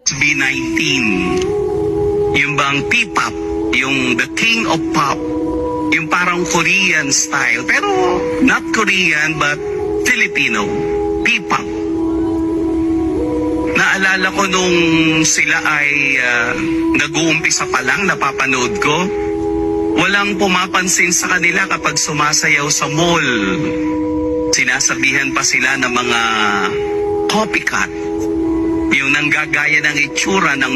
SB19. Yung bang P-pop, yung the king of pop, yung parang Korean style, pero not Korean but Filipino, P-pop. Naalala ko nung sila ay nag-uumpisa pa lang, napapanood ko, walang pumapansin sa kanila kapag sumasayaw sa mall. Sinasabihan pa sila ng mga copycat, yung nanggagaya ng itsura ng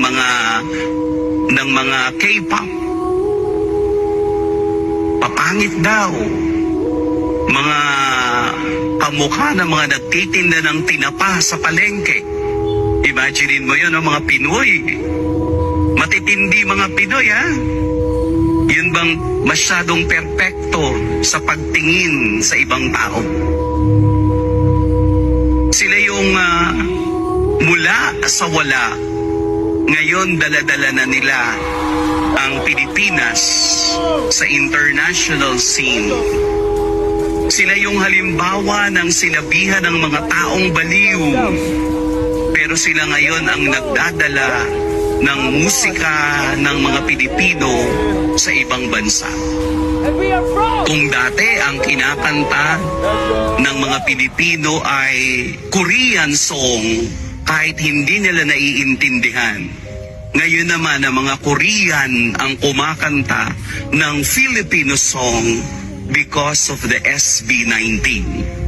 mga K-pop. Papangit daw. Mga kamukha ng mga nagtitinda ng tinapa sa palengke. Imaginein mo yun, mga Pinoy. Matitindi mga Pinoy, ha? Yun bang masyadong perpekto sa pagtingin sa ibang tao? Sila yung mula sa wala, ngayon dala-dala na nila ang Pilipinas sa international scene. Sila yung halimbawa ng sinabihan ng mga taong baliw. Pero sila ngayon ang nagdadala ng musika ng mga Pilipino sa ibang bansa. Kung dati ang kinakanta ng mga Pilipino ay Korean song, kahit hindi nila naiintindihan, ngayon naman ang mga Korean ang kumakanta ng Filipino song because of the SB19.